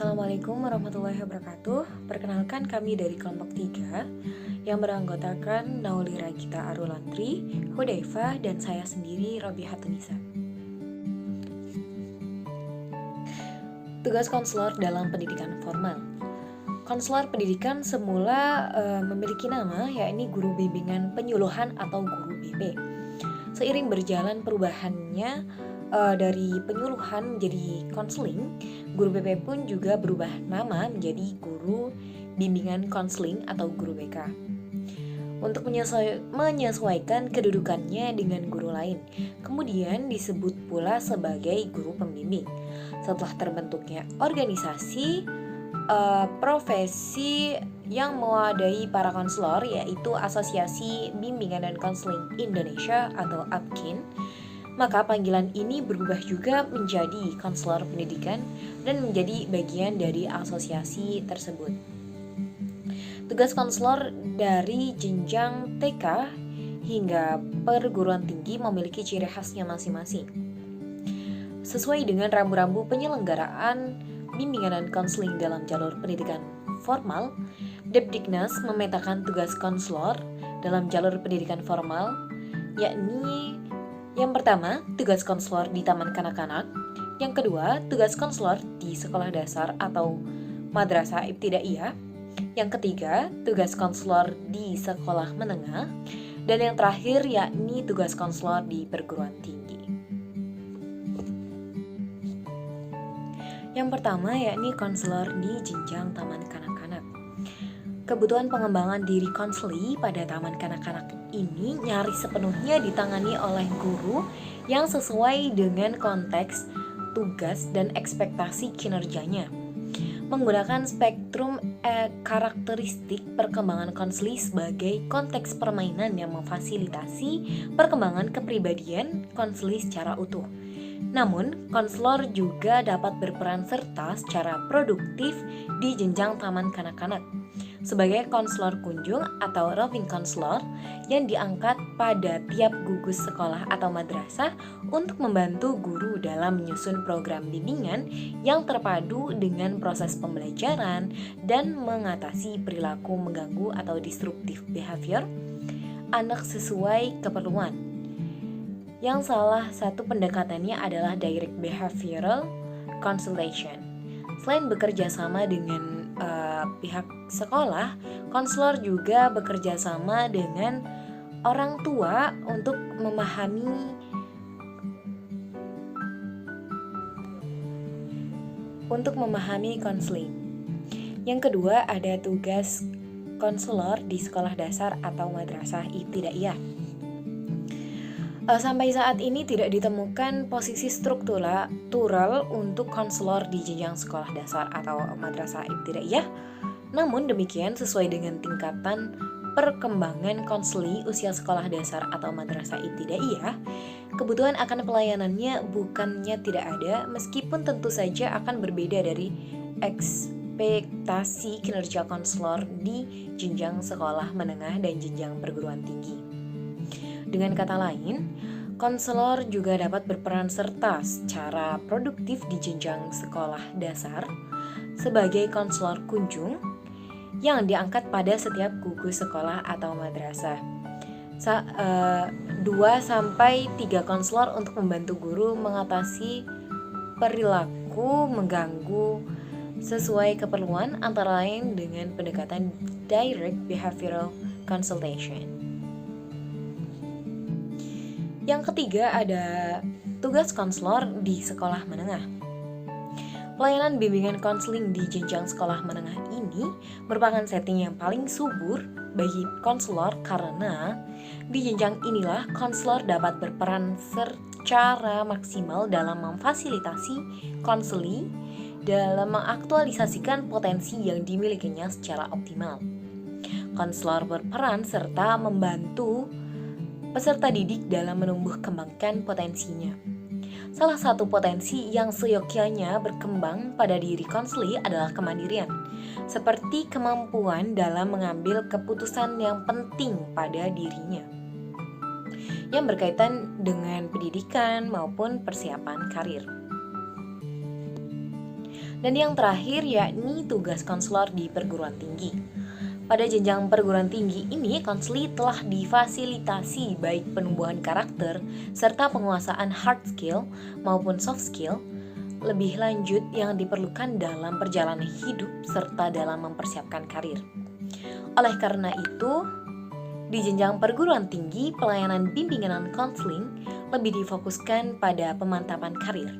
Assalamualaikum warahmatullahi wabarakatuh. Perkenalkan kami dari kelompok 3 yang beranggotakan Naulira Gita Arulantri, Hudayfa, dan saya sendiri Robiha Tunisa. Tugas konselor dalam pendidikan formal. Konselor pendidikan semula memiliki nama, yakni guru bimbingan penyuluhan atau guru BP. Seiring berjalan perubahannya dari penyuluhan menjadi konseling, guru BP pun juga berubah nama menjadi guru bimbingan konseling atau guru BK. Untuk menyesuaikan kedudukannya dengan guru lain, kemudian disebut pula sebagai guru pembimbing. Setelah terbentuknya organisasi profesi yang mewadai para konselor, yaitu Asosiasi Bimbingan dan Konseling Indonesia atau ABKIN, maka panggilan ini berubah juga menjadi konselor pendidikan dan menjadi bagian dari asosiasi tersebut. Tugas konselor dari jenjang TK hingga perguruan tinggi memiliki ciri khasnya masing-masing. Sesuai dengan rambu-rambu penyelenggaraan bimbingan dan konseling dalam jalur pendidikan formal, Depdiknas memetakan tugas konselor dalam jalur pendidikan formal, yakni yang pertama, tugas konselor di taman kanak-kanak. Yang kedua, tugas konselor di sekolah dasar atau madrasah ibtidaiyah. Yang ketiga, tugas konselor di sekolah menengah. Dan yang terakhir, yakni tugas konselor di perguruan tinggi. Yang pertama, yakni konselor di jenjang taman kanak-kanak. Kebutuhan pengembangan diri konseli pada taman kanak-kanak ini nyaris sepenuhnya ditangani oleh guru yang sesuai dengan konteks, tugas, dan ekspektasi kinerjanya. Menggunakan spektrum karakteristik perkembangan konseli sebagai konteks permainan yang memfasilitasi perkembangan kepribadian konseli secara utuh. Namun, konselor juga dapat berperan serta secara produktif di jenjang taman kanak-kanak sebagai konselor kunjung atau roving konselor yang diangkat pada tiap gugus sekolah atau madrasah untuk membantu guru dalam menyusun program bimbingan yang terpadu dengan proses pembelajaran dan mengatasi perilaku mengganggu atau disruptive behavior anak sesuai keperluan. Yang salah satu pendekatannya adalah direct behavioral consultation. Selain bekerja sama dengan pihak sekolah, konselor juga bekerja sama dengan orang tua untuk memahami konseling. Yang kedua, ada tugas konselor di sekolah dasar atau madrasah ibtidaiyah. Sampai saat ini tidak ditemukan posisi struktural untuk konselor di jenjang sekolah dasar atau madrasah ibtidaiyah. Namun demikian, sesuai dengan tingkatan perkembangan konseli usia sekolah dasar atau madrasah ibtidaiyah, kebutuhan akan pelayanannya bukannya tidak ada, meskipun tentu saja akan berbeda dari ekspektasi kinerja konselor di jenjang sekolah menengah dan jenjang perguruan tinggi. Dengan kata lain, konselor juga dapat berperan serta secara produktif di jenjang sekolah dasar sebagai konselor kunjung yang diangkat pada setiap gugus sekolah atau madrasah. 2-3 konselor untuk membantu guru mengatasi perilaku mengganggu sesuai keperluan, antara lain dengan pendekatan direct behavioral consultation. Yang ketiga, ada tugas konselor di sekolah menengah. Pelayanan bimbingan konseling di jenjang sekolah menengah ini merupakan setting yang paling subur bagi konselor karena di jenjang inilah konselor dapat berperan secara maksimal dalam memfasilitasi konseli dalam mengaktualisasikan potensi yang dimilikinya secara optimal. Konselor berperan serta membantu peserta didik dalam menumbuh kembangkan potensinya. Salah satu potensi yang seyogyanya berkembang pada diri konseli adalah kemandirian, seperti kemampuan dalam mengambil keputusan yang penting pada dirinya, yang berkaitan dengan pendidikan maupun persiapan karir. Dan yang terakhir yakni tugas konselor di perguruan tinggi. Pada jenjang perguruan tinggi ini, konseli telah difasilitasi baik penumbuhan karakter serta penguasaan hard skill maupun soft skill lebih lanjut yang diperlukan dalam perjalanan hidup serta dalam mempersiapkan karir. Oleh karena itu, di jenjang perguruan tinggi, pelayanan bimbingan konseling lebih difokuskan pada pemantapan karir.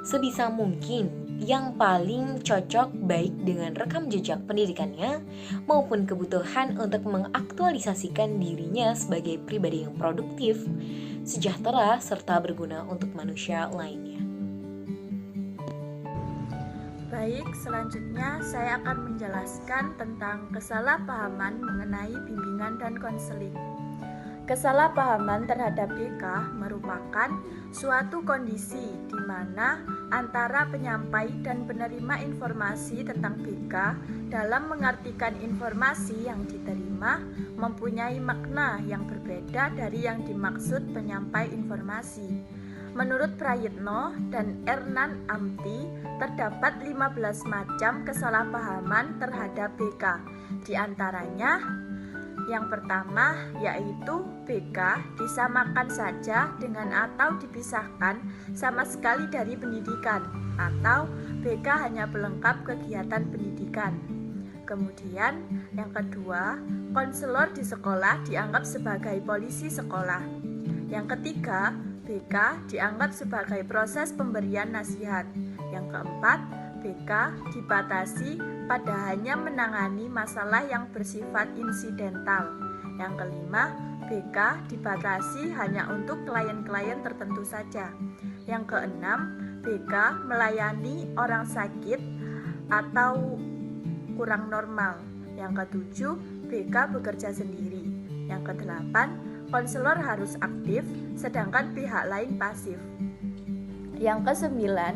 Sebisa mungkin yang paling cocok baik dengan rekam jejak pendidikannya maupun kebutuhan untuk mengaktualisasikan dirinya sebagai pribadi yang produktif, sejahtera, serta berguna untuk manusia lainnya. Baik, selanjutnya saya akan menjelaskan tentang kesalahpahaman mengenai bimbingan dan konseling. Kesalahpahaman terhadap BK merupakan suatu kondisi di mana antara penyampai dan penerima informasi tentang BK dalam mengartikan informasi yang diterima mempunyai makna yang berbeda dari yang dimaksud penyampai informasi. Menurut Prayitno dan Ernan Amti, terdapat 15 macam kesalahpahaman terhadap BK. Di antaranya, yang pertama yaitu BK disamakan saja dengan atau dipisahkan sama sekali dari pendidikan, atau BK hanya pelengkap kegiatan pendidikan. Kemudian yang kedua, konselor di sekolah dianggap sebagai polisi sekolah. Yang ketiga, BK dianggap sebagai proses pemberian nasihat. Yang keempat, BK dibatasi pada hanya menangani masalah yang bersifat insidental. Yang kelima, BK dibatasi hanya untuk klien-klien tertentu saja. Yang keenam, BK melayani orang sakit atau kurang normal. Yang ketujuh, BK bekerja sendiri. Yang kedelapan, konselor harus aktif, sedangkan pihak lain pasif. Yang kesembilan,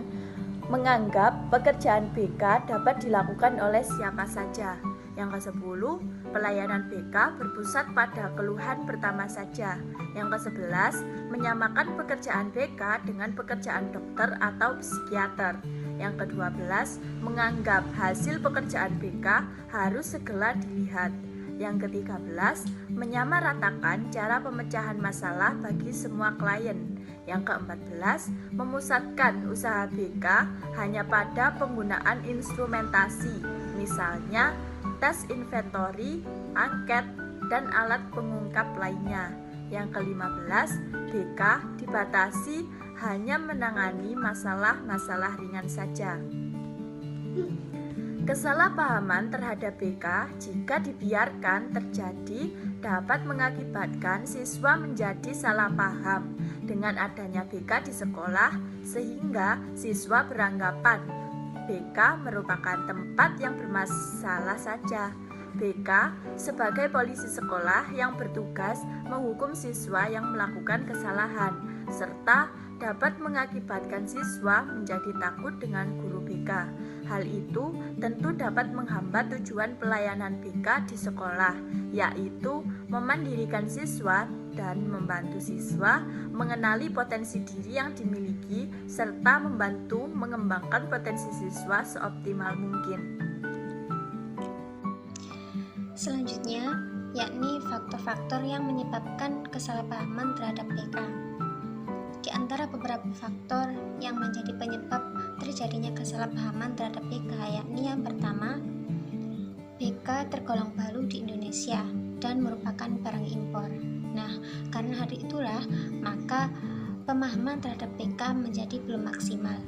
menganggap pekerjaan BK dapat dilakukan oleh siapa saja. Yang kesepuluh, pelayanan BK berpusat pada keluhan pertama saja. Yang kesebelas, menyamakan pekerjaan BK dengan pekerjaan dokter atau psikiater. Yang ke-12, menganggap hasil pekerjaan BK harus segera dilihat. Yang ke-13, menyamaratakan cara pemecahan masalah bagi semua klien. Yang ke-14, memusatkan usaha BK hanya pada penggunaan instrumentasi, misalnya tes inventory, angket, dan alat pengungkap lainnya. Yang ke-15, BK dibatasi hanya menangani masalah-masalah ringan saja. Kesalahpahaman terhadap BK jika dibiarkan terjadi dapat mengakibatkan siswa menjadi salah paham dengan adanya BK di sekolah, sehingga siswa beranggapan BK merupakan tempat yang bermasalah saja. BK sebagai polisi sekolah yang bertugas menghukum siswa yang melakukan kesalahan, serta dapat mengakibatkan siswa menjadi takut dengan guru BK. Hal itu tentu dapat menghambat tujuan pelayanan BK di sekolah, yaitu memandirikan siswa dan membantu siswa mengenali potensi diri yang dimiliki serta membantu mengembangkan potensi siswa seoptimal mungkin. Selanjutnya, yakni faktor-faktor yang menyebabkan kesalahpahaman terhadap BK. Di antara beberapa faktor yang menjadi penyebab terjadinya kesalahpahaman terhadap BK, yakni yang pertama, BK tergolong baru di Indonesia dan merupakan barang impor. Nah, karena hal itulah, maka pemahaman terhadap BK menjadi belum maksimal.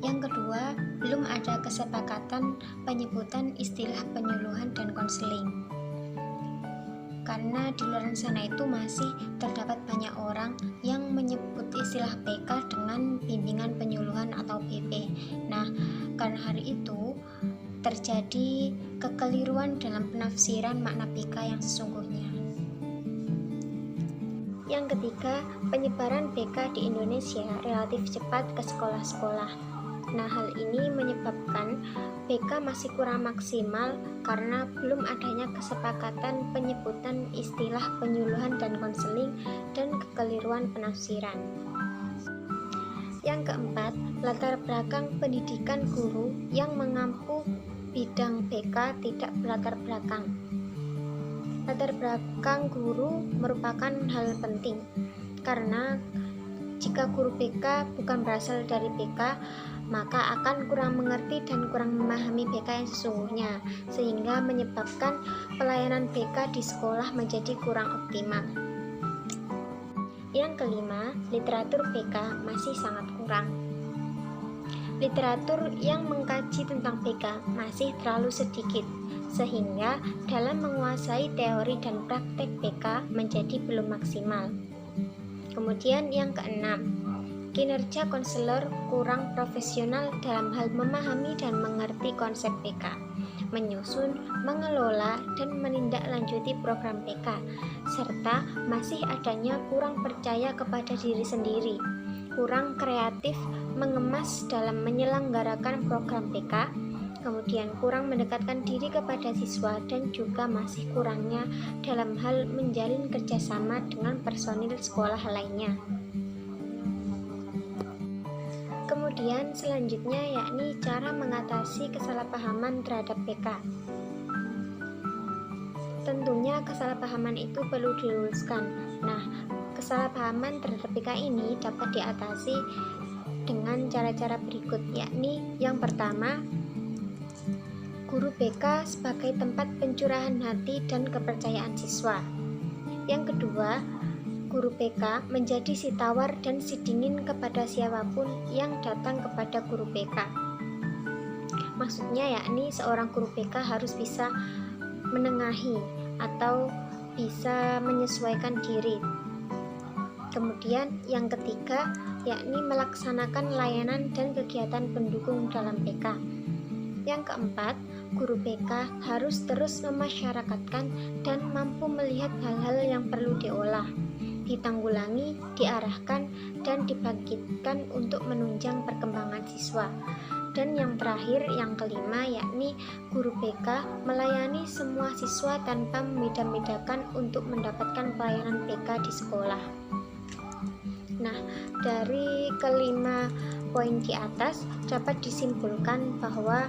Yang kedua, belum ada kesepakatan penyebutan istilah penyuluhan dan konseling. Karena di luar sana itu masih terdapat banyak orang yang menyebut istilah BK dengan bimbingan penyuluhan atau BP. Nah, karena hari itu terjadi kekeliruan dalam penafsiran makna BK yang sesungguhnya. Yang ketiga, penyebaran BK di Indonesia relatif cepat ke sekolah-sekolah. Nah, hal ini menyebabkan BK masih kurang maksimal karena belum adanya kesepakatan penyebutan istilah penyuluhan dan konseling dan kekeliruan penafsiran. Yang keempat, latar belakang pendidikan guru yang mengampu bidang BK tidak berlatar belakang. Latar belakang guru merupakan hal penting, karena jika guru BK bukan berasal dari BK, maka akan kurang mengerti dan kurang memahami BK yang sesungguhnya, sehingga menyebabkan pelayanan BK di sekolah menjadi kurang optimal. Yang kelima, literatur BK masih sangat kurang. Literatur yang mengkaji tentang BK masih terlalu sedikit, sehingga dalam menguasai teori dan praktek BK menjadi belum maksimal. Kemudian yang keenam, kinerja konselor kurang profesional dalam hal memahami dan mengerti konsep BK, menyusun, mengelola, dan menindaklanjuti program BK, serta masih adanya kurang percaya kepada diri sendiri, kurang kreatif mengemas dalam menyelenggarakan program BK, kemudian kurang mendekatkan diri kepada siswa, dan juga masih kurangnya dalam hal menjalin kerjasama dengan personil sekolah lainnya. Kemudian selanjutnya yakni cara mengatasi kesalahpahaman terhadap BK. Tentunya kesalahpahaman itu perlu diluruskan. Nah, kesalahpahaman terhadap BK ini dapat diatasi dengan cara-cara berikut, yakni yang pertama, guru BK sebagai tempat pencurahan hati dan kepercayaan siswa. Yang kedua, guru BK menjadi si tawar dan si dingin kepada siapapun yang datang kepada guru BK. Maksudnya yakni seorang guru BK harus bisa menengahi atau bisa menyesuaikan diri. Kemudian yang ketiga, yakni melaksanakan layanan dan kegiatan pendukung dalam BK. Yang keempat, guru BK harus terus memasyarakatkan dan mampu melihat hal-hal yang perlu diolah, ditanggulangi, diarahkan, dan dibangkitkan untuk menunjang perkembangan siswa. Dan yang terakhir, yang kelima, yakni guru BK melayani semua siswa tanpa membeda-bedakan untuk mendapatkan pelayanan BK di sekolah. Nah, dari kelima poin di atas dapat disimpulkan bahwa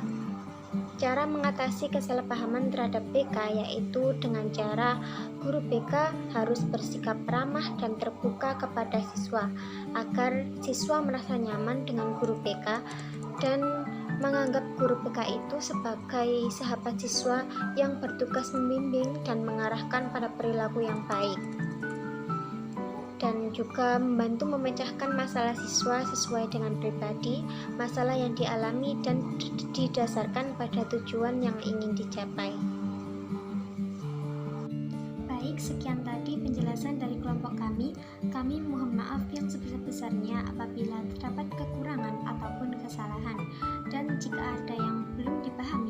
cara mengatasi kesalahpahaman terhadap BK yaitu dengan cara guru BK harus bersikap ramah dan terbuka kepada siswa agar siswa merasa nyaman dengan guru BK dan menganggap guru BK itu sebagai sahabat siswa yang bertugas membimbing dan mengarahkan pada perilaku yang baik, dan juga membantu memecahkan masalah siswa sesuai dengan pribadi, masalah yang dialami, dan didasarkan pada tujuan yang ingin dicapai. Baik, sekian tadi penjelasan dari kelompok kami. Kami mohon maaf yang sebesar-besarnya apabila terdapat kekurangan ataupun kesalahan. Dan jika ada yang belum dipahami